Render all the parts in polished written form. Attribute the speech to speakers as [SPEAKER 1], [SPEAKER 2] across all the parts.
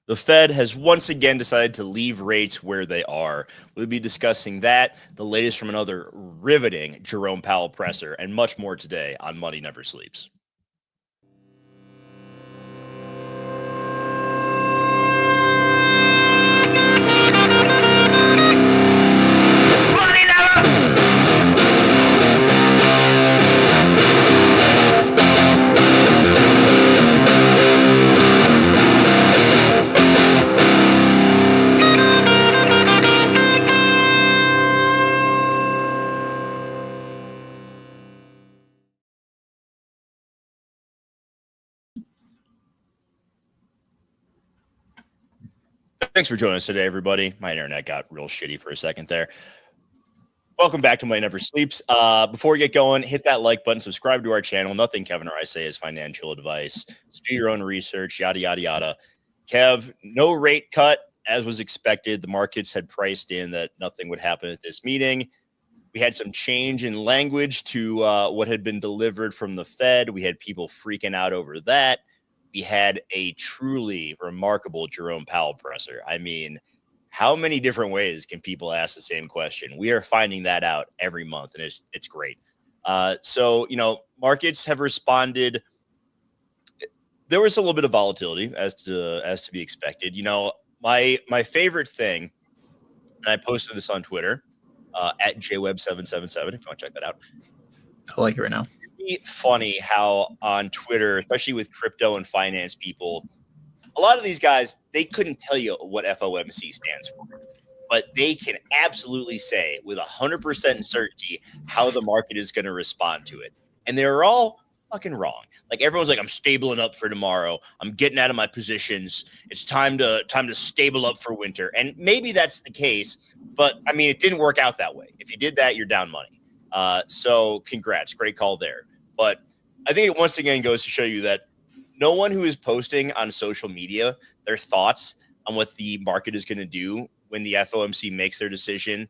[SPEAKER 1] The Fed has once again decided to leave rates where they are. We'll be discussing that, the latest from another riveting Jerome Powell presser, and much more today on Money Never Sleeps. Thanks for joining us today, everybody. My internet got real shitty for a second there. Welcome back to Money Never Sleeps. Before we get going, hit that like button, subscribe to our channel. Nothing Kevin or I say is financial advice. So do your own research, yada, yada, yada. Kev, no rate cut as was expected. The markets had priced in that nothing would happen at this meeting. We had some change in language to what had been delivered from the Fed. We had people freaking out over that. We had a truly remarkable Jerome Powell presser. I mean, how many different ways can people ask the same question? We are finding that out every month, and it's great. So, markets have responded. There was a little bit of volatility as to be expected. My favorite thing, and I posted this on Twitter at Jweb777, if you want to check that out.
[SPEAKER 2] I like it right now.
[SPEAKER 1] Funny how on Twitter, especially with crypto and finance people, a lot of these guys, they couldn't tell you what FOMC stands for, but they can absolutely say with 100% certainty how the market is going to respond to it. And they're all fucking wrong. Like everyone's like, I'm stabling up for tomorrow. I'm getting out of my positions. It's time to stable up for winter. And maybe that's the case, but I mean, it didn't work out that way. If you did that, you're down money. So congrats. Great call there. But I think it once again goes to show you that no one who is posting on social media their thoughts on what the market is going to do when the FOMC makes their decision,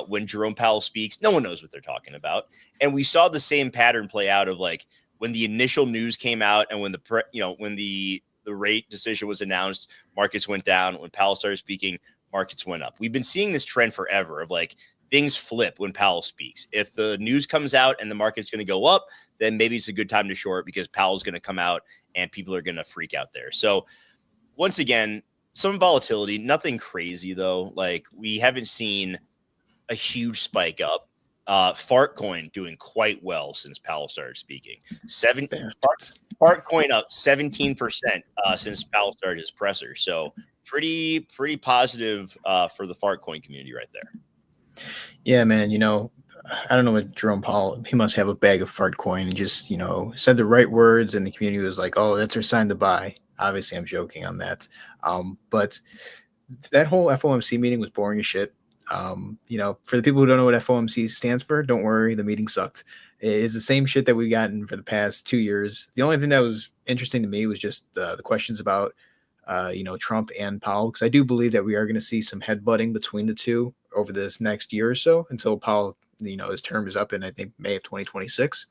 [SPEAKER 1] when Jerome Powell speaks, no one knows what they're talking about. And we saw the same pattern play out of like when the initial news came out and when the rate decision was announced, markets went down. When Powell started speaking, markets went up. We've been seeing this trend forever of like things flip when Powell speaks. If the news comes out and the market's going to go up, then maybe it's a good time to short because Powell's going to come out and people are going to freak out there. So once again, some volatility, nothing crazy though. Like we haven't seen a huge spike up. Fartcoin doing quite well since Powell started speaking. Fartcoin up 17% since Powell started his presser. So pretty positive for the Fartcoin community right there.
[SPEAKER 2] Yeah, man. I don't know what Jerome Powell, he must have a bag of Fartcoin and just, said the right words and the community was like, oh, that's our sign to buy. Obviously, I'm joking on that. But that whole FOMC meeting was boring as shit. For the people who don't know what FOMC stands for, don't worry, the meeting sucked. It's the same shit that we've gotten for the past 2 years. The only thing that was interesting to me was just the questions about, Trump and Powell, because I do believe that we are going to see some headbutting between the two over this next year or so until Powell, his term is up in, I think, May of 2026.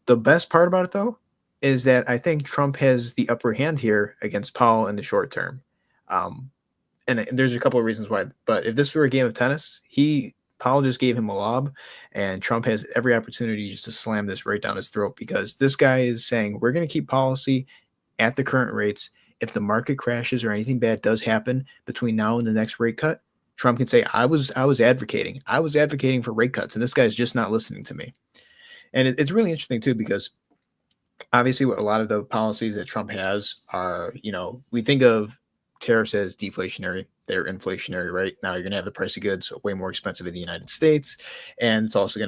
[SPEAKER 2] The best part about it, though, is that I think Trump has the upper hand here against Powell in the short term. And there's a couple of reasons why. But if this were a game of tennis, Powell just gave him a lob, and Trump has every opportunity just to slam this right down his throat because this guy is saying we're going to keep policy at the current rates. If the market crashes or anything bad does happen between now and the next rate cut, Trump can say, I was advocating for rate cuts, and this guy's just not listening to me. And it's really interesting, too, because obviously what a lot of the policies that Trump has are, we think of tariffs as deflationary. They're inflationary, right? Now you're going to have the price of goods way more expensive in the United States. And it's also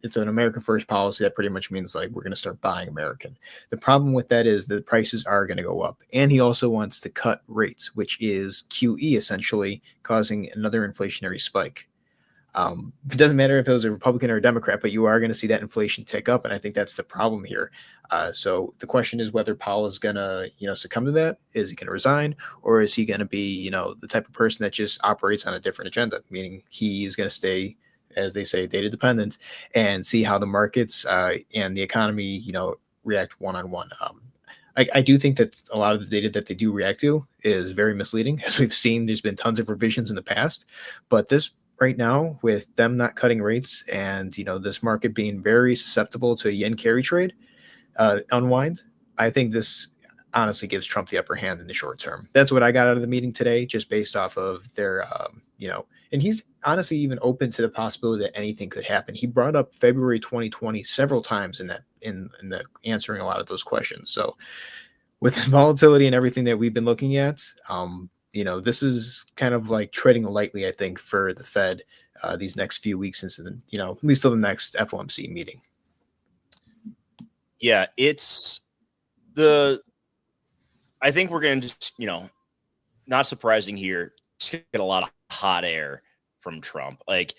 [SPEAKER 2] it's an American first policy that pretty much means like we're going to start buying American. The problem with that is the prices are going to go up. And he also wants to cut rates, which is QE essentially causing another inflationary spike. It doesn't matter if it was a Republican or a Democrat, but you are going to see that inflation tick up. And I think that's the problem here. So the question is whether Powell is going to, succumb to that. Is he going to resign, or is he going to be, the type of person that just operates on a different agenda, meaning he is going to stay, as they say, data dependent and see how the markets and the economy, react one-on-one. I do think that a lot of the data that they do react to is very misleading. As we've seen, there's been tons of revisions in the past, but this right now, with them not cutting rates and this market being very susceptible to a yen carry trade unwind, I think this honestly gives Trump the upper hand in the short term. That's what I got out of the meeting today, just based off of their, and he's honestly even open to the possibility that anything could happen. He brought up February 2020 several times in the answering a lot of those questions. So with the volatility and everything that we've been looking at, this is kind of like treading lightly, I think, for the Fed these next few weeks into at least till the next FOMC meeting.
[SPEAKER 1] Yeah, I think we're going to just, not surprising here, just get a lot of hot air from Trump. Like,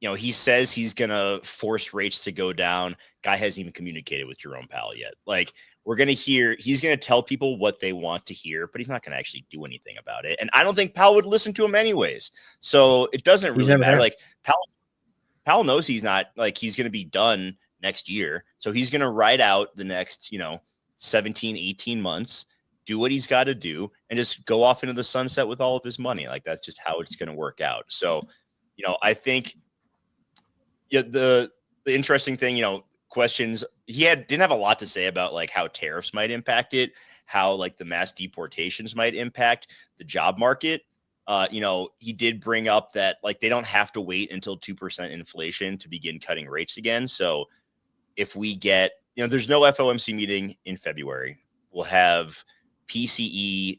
[SPEAKER 1] he says he's going to force rates to go down. Guy hasn't even communicated with Jerome Powell yet. Like, we're going to hear, he's going to tell people what they want to hear, but he's not going to actually do anything about it. And I don't think Powell would listen to him anyways. So it doesn't really matter. Like, Powell knows he's not, like, he's going to be done next year. So he's going to ride out the next, 17, 18 months, do what he's got to do, and just go off into the sunset with all of his money. Like, that's just how it's going to work out. So, I think the interesting thing, questions, didn't have a lot to say about like how tariffs might impact it, how like the mass deportations might impact the job market. He did bring up that like they don't have to wait until 2% inflation to begin cutting rates again. So if we get, there's no FOMC meeting in February. We'll have PCE.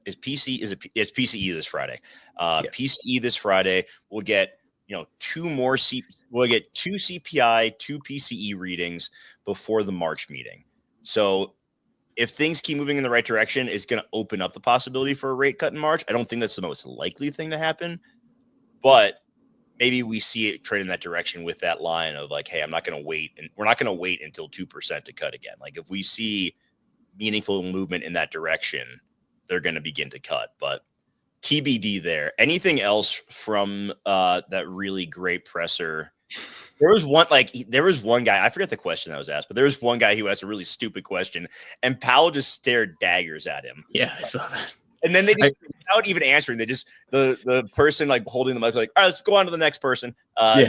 [SPEAKER 1] It's PCE this Friday. PCE this Friday. We'll get we'll get 2 CPI, 2 PCE readings before the March meeting. So if things keep moving in the right direction, it's going to open up the possibility for a rate cut in March. I don't think that's the most likely thing to happen, but maybe we see it trend in that direction with that line of like, hey, I'm not going to wait, and we're not going to wait until 2% to cut again. Like if we see meaningful movement in that direction, they're going to begin to cut. But TBD there. Anything else from that really great presser? There was one guy, I forget the question that was asked, but there was one guy who asked a really stupid question, and Powell just stared daggers at him.
[SPEAKER 2] Yeah, I saw that.
[SPEAKER 1] And then they just, without even answering, they just, the person like holding the mic, like, all right, let's go on to the next person. They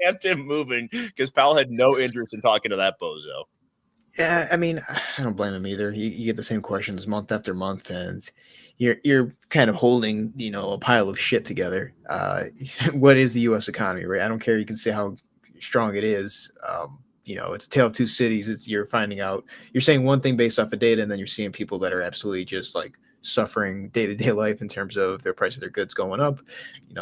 [SPEAKER 1] kept him moving because Powell had no interest in talking to that bozo.
[SPEAKER 2] Yeah, I mean, I don't blame him either. You get the same questions month after month, and you're kind of holding, a pile of shit together. What is the U.S. economy, right? I don't care. You can say how strong it is. It's a tale of two cities. You're finding out. You're saying one thing based off of data, and then you're seeing people that are absolutely just like suffering day-to-day life in terms of their price of their goods going up.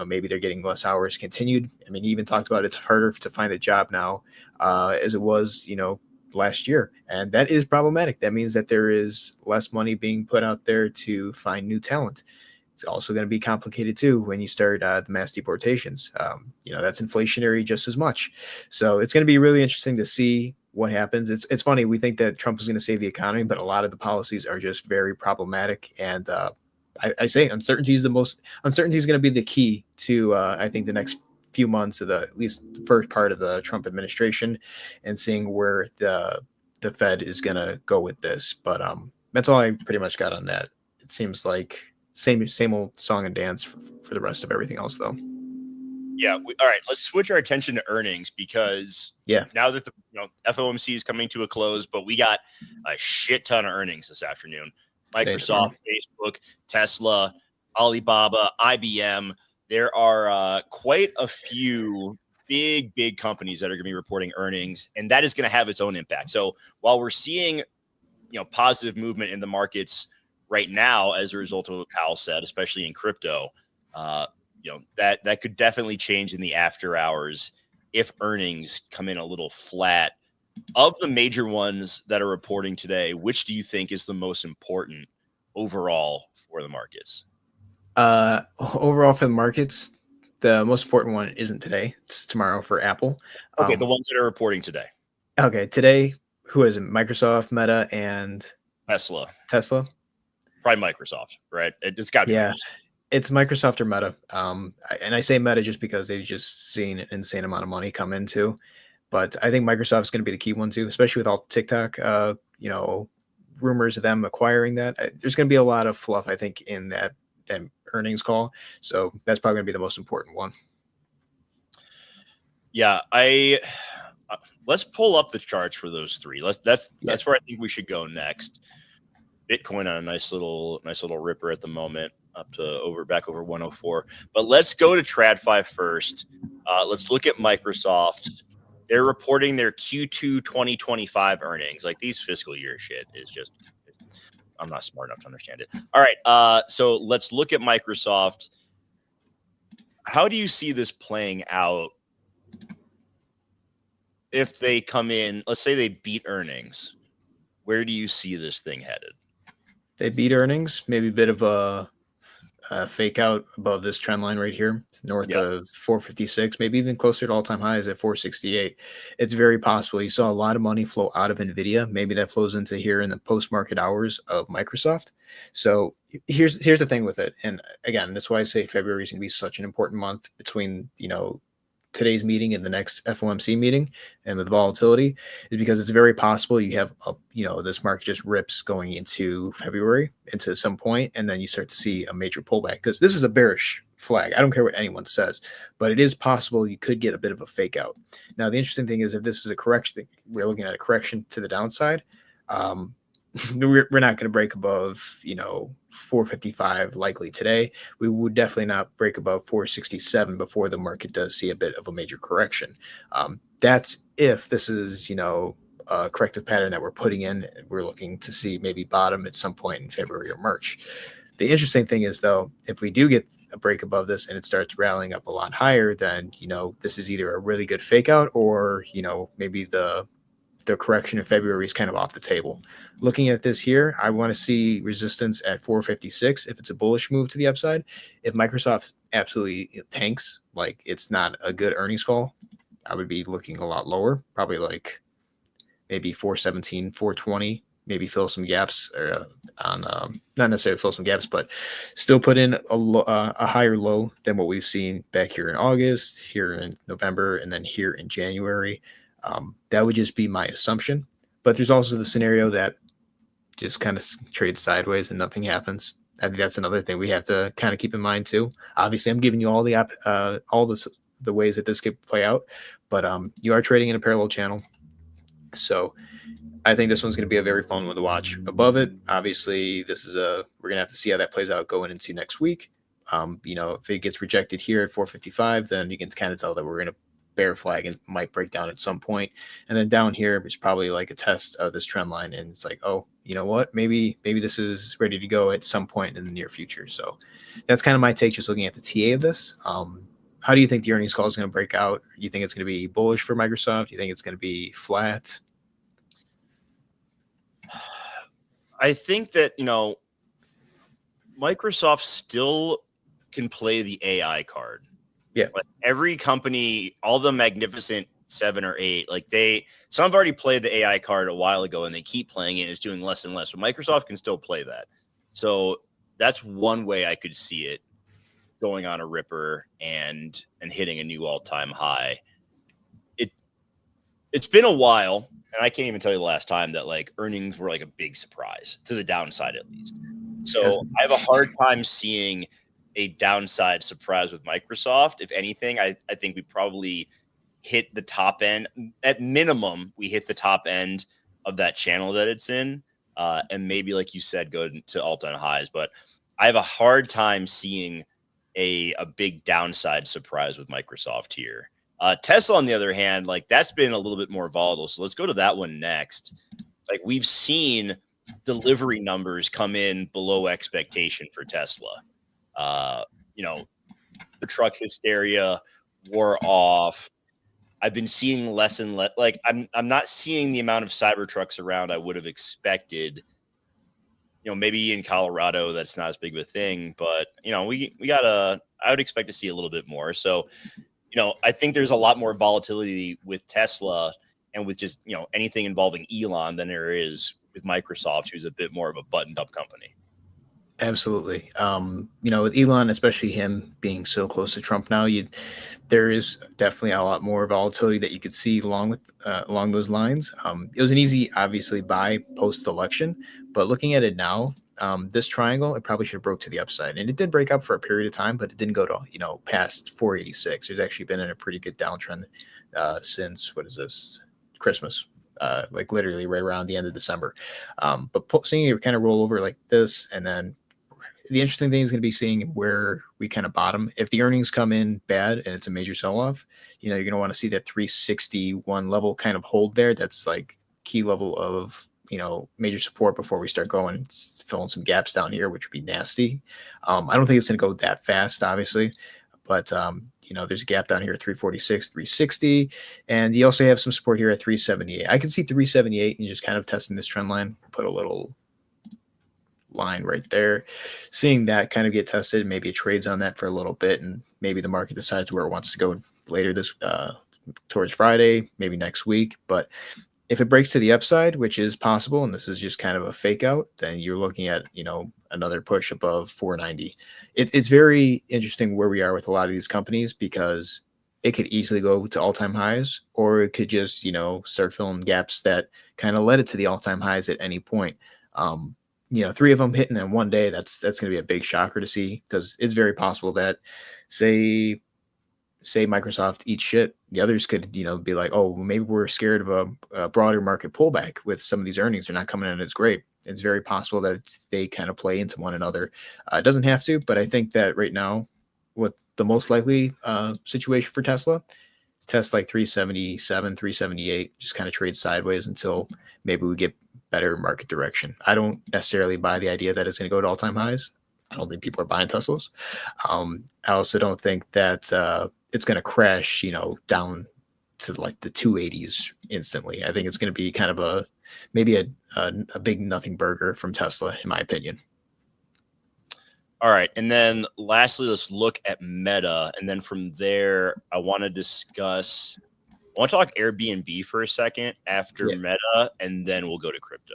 [SPEAKER 2] Maybe they're getting less hours continued. I mean, he even talked about it's harder to find a job now as it was, last year, and that is problematic. That means that there is less money being put out there to find new talent. It's also going to be complicated too when you start the mass deportations. That's inflationary just as much. So it's going to be really interesting to see what happens. It's funny, we think that Trump is going to save the economy, but a lot of the policies are just very problematic. And I say uncertainty is going to be the key to I think the next few months of at least the first part of the Trump administration, and seeing where the Fed is going to go with this. But that's all I pretty much got on that. It seems like same old song and dance for the rest of everything else, though.
[SPEAKER 1] Yeah. All right. Let's switch our attention to earnings, because now that the FOMC is coming to a close, but we got a shit ton of earnings this afternoon. Microsoft, Facebook, Tesla, Alibaba, IBM. There are quite a few big companies that are going to be reporting earnings, and that is going to have its own impact. So while we're seeing, positive movement in the markets right now as a result of what Powell said, especially in crypto, that could definitely change in the after hours if earnings come in a little flat. Of the major ones that are reporting today, which do you think is the most important overall for the markets?
[SPEAKER 2] Overall for the markets, the most important one isn't today. It's tomorrow for Apple.
[SPEAKER 1] Okay, the ones that are reporting today.
[SPEAKER 2] Okay, today, who is it? Microsoft, Meta, and
[SPEAKER 1] Tesla.
[SPEAKER 2] Probably
[SPEAKER 1] Microsoft, right? It's got to be.
[SPEAKER 2] Yeah, it's Microsoft or Meta. And I say Meta just because they've just seen an insane amount of money come into. But I think Microsoft is going to be the key one too, especially with all the TikTok rumors of them acquiring that. There's going to be a lot of fluff, I think, in that earnings call. So that's probably going to be the most important one.
[SPEAKER 1] Yeah, let's pull up the charts for those three. That's where I think we should go next. Bitcoin on a nice little ripper at the moment, up to back over 104. But let's go to TradFi first. Let's look at Microsoft. They're reporting their Q2 2025 earnings. Like, these fiscal year shit is just, I'm not smart enough to understand it. All right, so let's look at Microsoft. How do you see this playing out if they come in? Let's say they beat earnings. Where do you see this thing headed?
[SPEAKER 2] They beat earnings, maybe a bit of a fake out above this trend line right here, north of 456, maybe even closer to all-time highs at 468. It's very possible. You saw a lot of money flow out of NVIDIA. Maybe that flows into here in the post-market hours of Microsoft. So here's the thing with it. And again, that's why I say February is going to be such an important month between, today's meeting and the next FOMC meeting, and with volatility, is because it's very possible you have this market just rips going into February into some point, and then you start to see a major pullback, because this is a bearish flag. I don't care what anyone says, but it is possible you could get a bit of a fake out. Now, the interesting thing is, if this is a correction, we're looking at a correction to the downside. We're not going to break above 455 likely today. We would definitely not break above 467 before the market does see a bit of a major correction. That's if this is a corrective pattern that we're putting in. We're looking to see maybe bottom at some point in February or March. The interesting thing is, though, if we do get a break above this and it starts rallying up a lot higher, then this is either a really good fake out, or maybe the correction in February is kind of off the table. Looking at this here, I want to see resistance at 456 if it's a bullish move to the upside. If Microsoft absolutely tanks, like it's not a good earnings call, I would be looking a lot lower, probably like maybe 417, 420, maybe fill some gaps on not necessarily fill some gaps, but still put in a higher low than what we've seen back here in August, here in November, and then here in January. That would just be my assumption. But there's also the scenario that just kind of trades sideways and nothing happens. I think that's another thing we have to kind of keep in mind too. Obviously, I'm giving you all the ways that this could play out, but you are trading in a parallel channel. So I think this one's going to be a very fun one to watch. Above it, obviously, we're going to have to see how that plays out going into next week. If it gets rejected here at 455, then you can kind of tell that we're going to bear flag and might break down at some point. And then down here, it's probably like a test of this trend line. And it's like, oh, you know what? Maybe this is ready to go at some point in the near future. So that's kind of my take, just looking at the TA of this. How do you think the earnings call is going to break out? Do you think it's going to be bullish for Microsoft? Do you think it's going to be flat?
[SPEAKER 1] I think that, Microsoft still can play the AI card.
[SPEAKER 2] Yeah.
[SPEAKER 1] But every company, all the magnificent 7 or 8, some have already played the AI card a while ago and they keep playing it, and it's doing less and less. But Microsoft can still play that. So that's one way I could see it going on a ripper and hitting a new all-time high. It's been a while, and I can't even tell you the last time that earnings were a big surprise to the downside, at least. So I have a hard time seeing a downside surprise with Microsoft. If anything, I think we probably hit the top end. At minimum, we hit the top end of that channel that it's in, and maybe, like you said, go to all-time highs. But I have a hard time seeing a big downside surprise with Microsoft here. Tesla, on the other hand, that's been a little bit more volatile. So let's go to that one next. We've seen delivery numbers come in below expectation for Tesla. The truck hysteria wore off. I've been seeing less and less. I'm not seeing the amount of Cybertrucks around I would have expected. Maybe in Colorado that's not as big of a thing, but I would expect to see a little bit more. So, I think there's a lot more volatility with Tesla and with just anything involving Elon than there is with Microsoft, who's a bit more of a buttoned up company.
[SPEAKER 2] Absolutely. With Elon, especially him being so close to Trump now, there is definitely a lot more volatility that you could see along those lines. It was an easy, obviously, buy post election, but looking at it now, this triangle it probably should have broke to the upside, and it did break up for a period of time, but it didn't go to past 486. There's actually been in a pretty good downtrend since what is this Christmas. Like literally right around the end of December, but seeing it kind of roll over like this, and then the interesting thing is going to be seeing where we kind of bottom. If the earnings come in bad and it's a major sell off, you're going to want to see that 361 level kind of hold there. That's like key level of, major support before we start going, filling some gaps down here, which would be nasty. I don't think it's going to go that fast, obviously. But, there's a gap down here at 346, 360. And you also have some support here at 378. I can see 378 and just kind of testing this trend line, put a little line right there, seeing that kind of get tested. Maybe it trades on that for a little bit, and maybe the market decides where it wants to go later this towards Friday, maybe next week. But if it breaks to the upside, which is possible, and this is just kind of a fake out, then you're looking at another push above 490. It's very interesting where we are with a lot of these companies, because it could easily go to all-time highs, or it could just start filling gaps that kind of led it to the all-time highs at any point. Three of them hitting in one day, that's going to be a big shocker to see, because it's very possible that say Microsoft eats shit, the others could be like, oh, maybe we're scared of a broader market pullback with some of these earnings. They're not coming in as great. It's very possible that they kind of play into one another. It doesn't have to, but I think that right now, what the most likely situation for Tesla is test like 377, 378, just kind of trade sideways until maybe we get better market direction. I don't necessarily buy the idea that it's going to go to all-time highs. I don't think people are buying Teslas. I also don't think that it's going to crash, down to like the 280s instantly. I think it's going to be kind of maybe a big nothing burger from Tesla, in my opinion.
[SPEAKER 1] All right. And then lastly, let's look at Meta. And then from there, I want to talk Airbnb for a second after Meta, and then we'll go to crypto.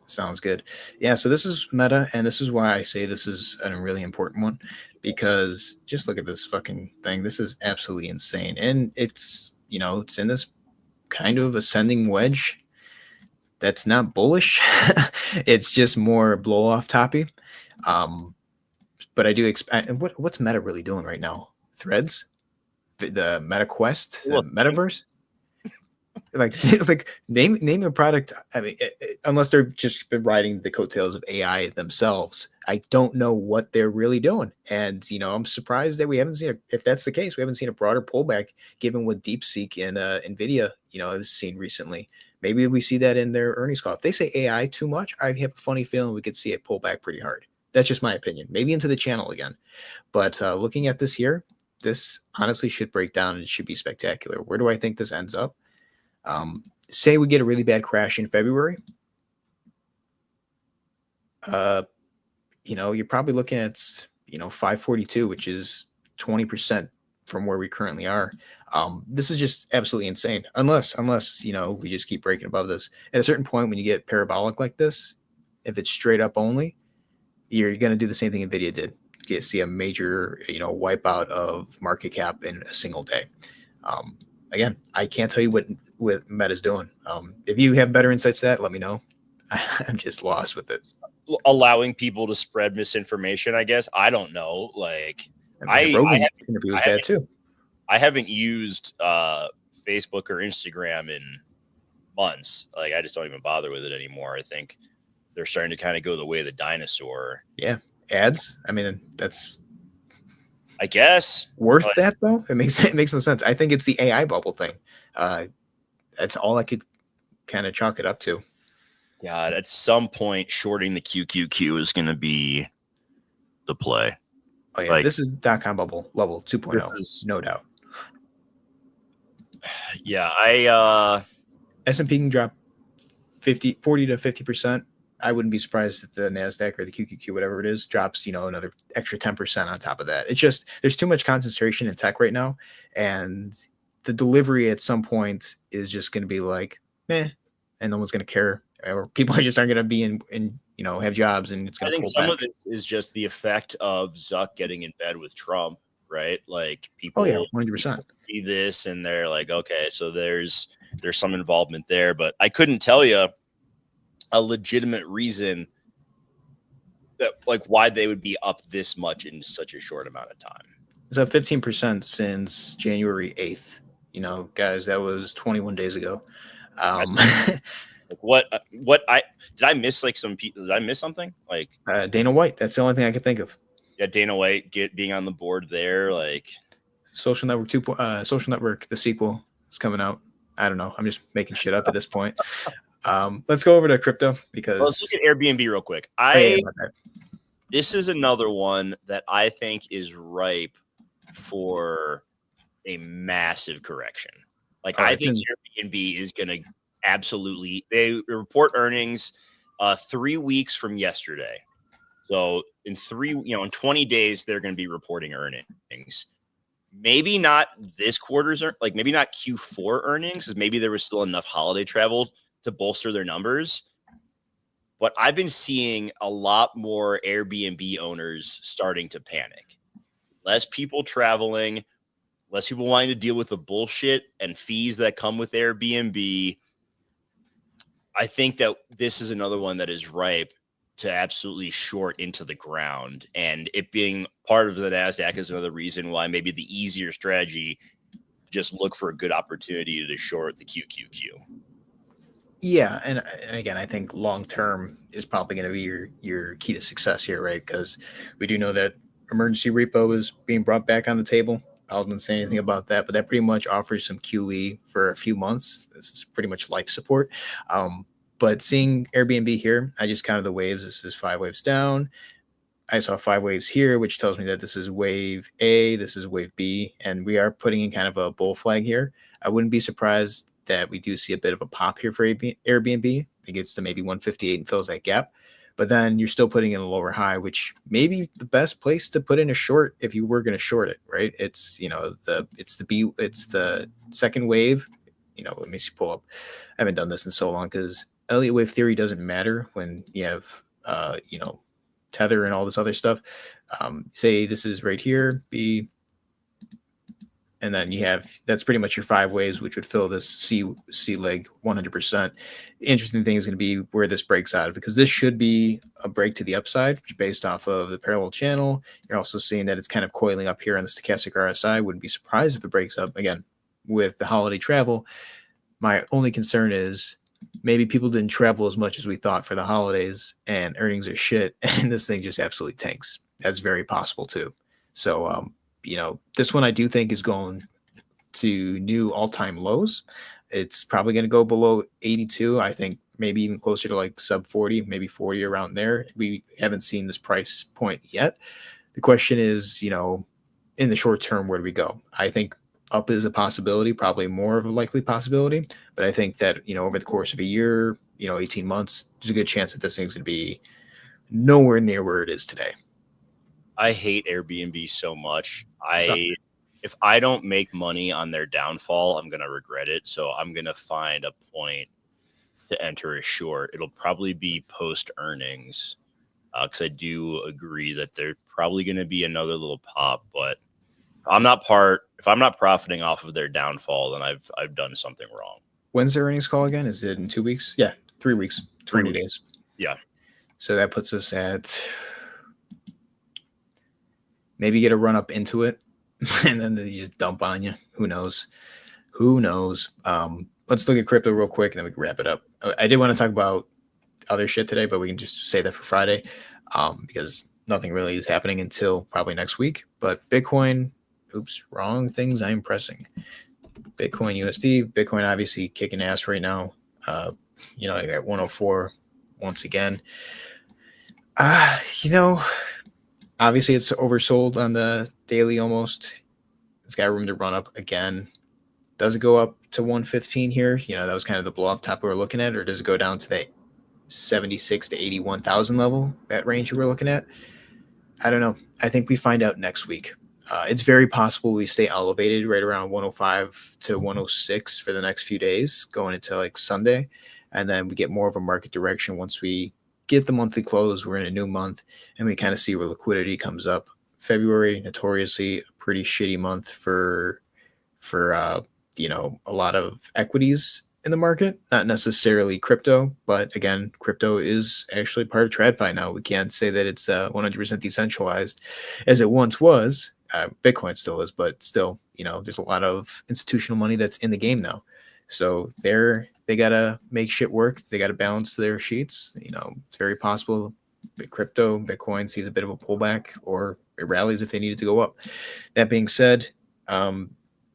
[SPEAKER 2] Sounds good. Yeah. So this is Meta, and this is why I say this is a really important one, because just look at this fucking thing. This is absolutely insane. And it's in this kind of ascending wedge that's not bullish. It's just more blow off toppy. But I do expect, what's Meta really doing right now? Threads, the Meta Quest, the metaverse. like name a product. I mean, unless they're just been riding the coattails of AI themselves, I don't know what they're really doing. And I'm surprised that we haven't seen if that's the case, we haven't seen a broader pullback given what DeepSeek and Nvidia has seen recently. Maybe we see that in their earnings call. If they say AI too much, I have a funny feeling we could see it pull back pretty hard. That's just my opinion. Maybe into the channel again. But looking at this here, this honestly should break down and it should be spectacular. Where do I think this ends up? Say we get a really bad crash in February. You're probably looking at 542, which is 20% from where we currently are. This is just absolutely insane. Unless we just keep breaking above this. At a certain point, when you get parabolic like this, if it's straight up only, you're going to do the same thing Nvidia did. You see a major wipeout of market cap in a single day. Again, I can't tell you what Meta's doing. If you have better insights to that, let me know. I'm just lost with it.
[SPEAKER 1] Allowing people to spread misinformation, I guess. I don't know. Like, I haven't used Facebook or Instagram in months. Like, I just don't even bother with it anymore. I think they're starting to kind of go the way of the dinosaur.
[SPEAKER 2] Yeah. Ads. I mean, that's,
[SPEAKER 1] I guess,
[SPEAKER 2] worth that though. It makes no sense. I think it's the AI bubble thing. That's all I could kind of chalk it up to.
[SPEAKER 1] God, at some point, shorting the QQQ is going to be the play.
[SPEAKER 2] Oh yeah, this is .com bubble level 2.0, no doubt.
[SPEAKER 1] Yeah,
[SPEAKER 2] S&P can drop 40 to 50%. I wouldn't be surprised if the NASDAQ or the QQQ, whatever it is, drops, another extra 10% on top of that. It's just, there's too much concentration in tech right now. And the delivery at some point is just going to be like, meh, and no one's going to care. or people just aren't going to be in have jobs, and it's
[SPEAKER 1] I
[SPEAKER 2] going to
[SPEAKER 1] think
[SPEAKER 2] pull
[SPEAKER 1] some
[SPEAKER 2] back.
[SPEAKER 1] of this is just the effect of Zuck getting in bed with Trump, right? Like
[SPEAKER 2] Oh yeah,
[SPEAKER 1] people
[SPEAKER 2] 100%.
[SPEAKER 1] see this and they're like, okay, so there's some involvement there, but I couldn't tell you a legitimate reason that like why they would be up this much in such a short amount of time.
[SPEAKER 2] It's up 15% since January 8th. Guys, that was 21 days ago.
[SPEAKER 1] Like what I did I miss like some people? Did I miss something? Like
[SPEAKER 2] Dana White. That's the only thing I could think of.
[SPEAKER 1] Yeah, Dana White being on the board there, like
[SPEAKER 2] Social Network 2. Social Network, the sequel is coming out. I don't know. I'm just making shit up at this point. Let's go over to crypto because
[SPEAKER 1] let's look at Airbnb real quick. This is another one that I think is ripe for a massive correction. Like I think Airbnb is going to absolutely. They report earnings 3 weeks from yesterday. So in 20 days, they're going to be reporting earnings. Maybe not this quarter's, like maybe not Q4 earnings, because maybe there was still enough holiday travel to bolster their numbers. But I've been seeing a lot more Airbnb owners starting to panic. Less people traveling, less people wanting to deal with the bullshit and fees that come with Airbnb. I think that this is another one that is ripe to absolutely short into the ground. And it being part of the NASDAQ is another reason why maybe the easier strategy, just look for a good opportunity to short the QQQ.
[SPEAKER 2] Yeah, and again, I think long term is probably going to be your key to success here, right? Because we do know that emergency repo is being brought back on the table. I wasn't saying anything about that, but that pretty much offers some QE for a few months. This is pretty much life support. But seeing Airbnb here, I just counted the waves. This is 5 waves down. I saw 5 waves here, which tells me that this is wave A, this is wave B, and we are putting in kind of a bull flag here. I wouldn't be surprised that we do see a bit of a pop here for Airbnb. It gets to maybe 158 and fills that gap. But then you're still putting in a lower high, which may be the best place to put in a short if you were going to short it, right? It's the second wave. Let me see, pull up. I haven't done this in so long because Elliott wave theory doesn't matter when you have tether and all this other stuff. Say this is right here, B, and then you have that's pretty much your 5 waves, which would fill this C leg 100%. The interesting thing is going to be where this breaks out, because this should be a break to the upside based off of the parallel channel. You're also seeing that it's kind of coiling up here on the stochastic RSI. Wouldn't be surprised if it breaks up again with the holiday travel. My only concern is maybe people didn't travel as much as we thought for the holidays and earnings are shit and this thing just absolutely tanks. That's very possible too. So, this one I do think is going to new all-time lows. It's probably going to go below 82. I think maybe even closer to like sub 40, maybe 40 around there. We haven't seen this price point yet. The question is, in the short term, where do we go? I think up is a possibility, probably more of a likely possibility. But I think that, over the course of a year, 18 months, there's a good chance that this thing's going to be nowhere near where it is today.
[SPEAKER 1] I hate Airbnb so much. If I don't make money on their downfall, I'm going to regret it. So I'm going to find a point to enter a short. It'll probably be post earnings, because I do agree that there's probably going to be another little pop, but if I'm not profiting off of their downfall, then I've done something wrong.
[SPEAKER 2] When's their earnings call again? Is it in 2 weeks? Yeah, 3 weeks, 20 days.
[SPEAKER 1] Yeah. So
[SPEAKER 2] that puts us at maybe get a run up into it and then they just dump on you. Who knows? Let's look at crypto real quick and then we can wrap it up. I did want to talk about other shit today, but we can just say that for Friday, because nothing really is happening until probably next week. But Bitcoin, wrong things I'm pressing. Bitcoin USD, Bitcoin obviously kicking ass right now. I got 104 once again. Obviously it's oversold on the daily almost. It's got room to run up again. Does it go up to 115 here? That was kind of the blow up top we were looking at, or does it go down to that 76 to 81,000 level, that range we were looking at? I don't know. I think we find out next week. It's very possible we stay elevated right around 105 to 106 for the next few days, going into like Sunday. and then we get more of a market direction once we get the monthly close. We're in a new month, and we kind of see where liquidity comes up. February, notoriously a pretty shitty month for a lot of equities in the market, not necessarily crypto, but again, crypto is actually part of TradFi now. We can't say that it's 100% decentralized as it once was. Bitcoin still is, but still, there's a lot of institutional money that's in the game now. So they gotta make shit work. They gotta balance their sheets. It's very possible Bitcoin sees a bit of a pullback, or it rallies if they need it to go up. That being said,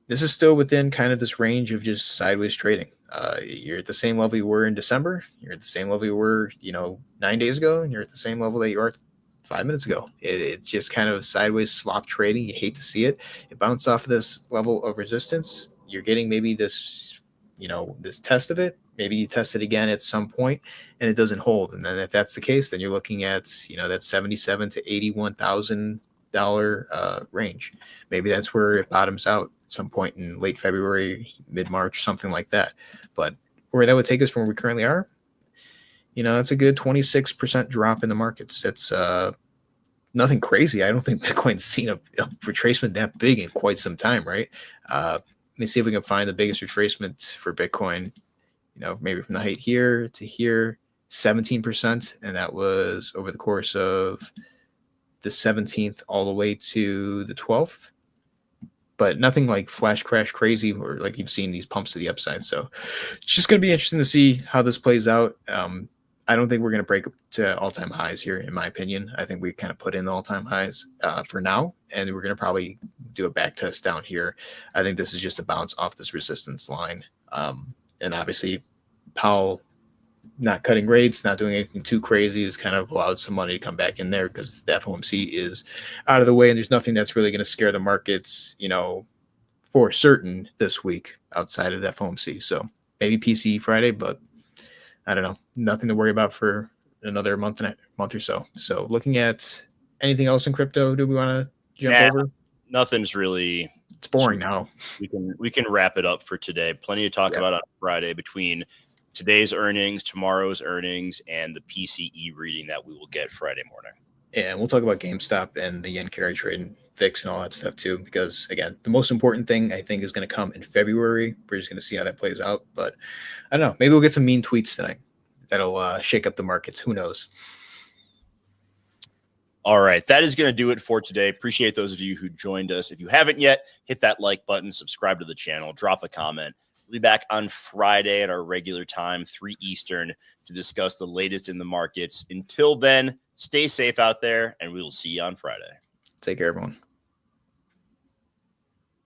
[SPEAKER 2] this is still within kind of this range of just sideways trading. You're at the same level you were in December. You're at the same level you were, 9 days ago, and you're at the same level that you are 5 minutes ago. It's just kind of sideways slop trading. You hate to see it. It bounced off of this level of resistance. You're getting maybe this, this test of it. Maybe you test it again at some point and it doesn't hold. And then if that's the case, then you're looking at, that $77,000 to $81,000 range. Maybe that's where it bottoms out at some point in late February, mid-March, something like that. But where that would take us from where we currently are, it's a good 26% drop in the markets. That's nothing crazy. I don't think Bitcoin's seen a retracement that big in quite some time, right? Let me see if we can find the biggest retracement for Bitcoin, maybe from the height here to here, 17%. And that was over the course of the 17th all the way to the 12th. But nothing like flash crash crazy or like you've seen these pumps to the upside. So it's just going to be interesting to see how this plays out. I don't think we're going to break to all-time highs here, in my opinion. I think we kind of put in the all-time highs for now, and we're going to probably do a back test down here. I think this is just a bounce off this resistance line. And obviously, Powell not cutting rates, not doing anything too crazy has kind of allowed some money to come back in there because the FOMC is out of the way, and there's nothing that's really going to scare the markets, for certain this week outside of the FOMC. So maybe PCE Friday, but I don't know, nothing to worry about for another month or so. So looking at anything else in crypto, do we want to jump over?
[SPEAKER 1] Nothing's really.
[SPEAKER 2] It's boring now.
[SPEAKER 1] We can wrap it up for today. Plenty to talk about on Friday between today's earnings, tomorrow's earnings, and the PCE reading that we will get Friday morning.
[SPEAKER 2] Yeah, and we'll talk about GameStop and the yen carry trade and VIX and all that stuff too, because again, the most important thing I think is going to come in February. We're just going to see how that plays out. But I don't know. Maybe we'll get some mean tweets tonight that'll shake up the markets. Who knows?
[SPEAKER 1] All right. That is going to do it for today. Appreciate those of you who joined us. If you haven't yet, hit that like button, subscribe to the channel, drop a comment. We'll be back on Friday at our regular time, 3 Eastern, to discuss the latest in the markets. Until then, stay safe out there, and we will see you on Friday.
[SPEAKER 2] Take care, everyone.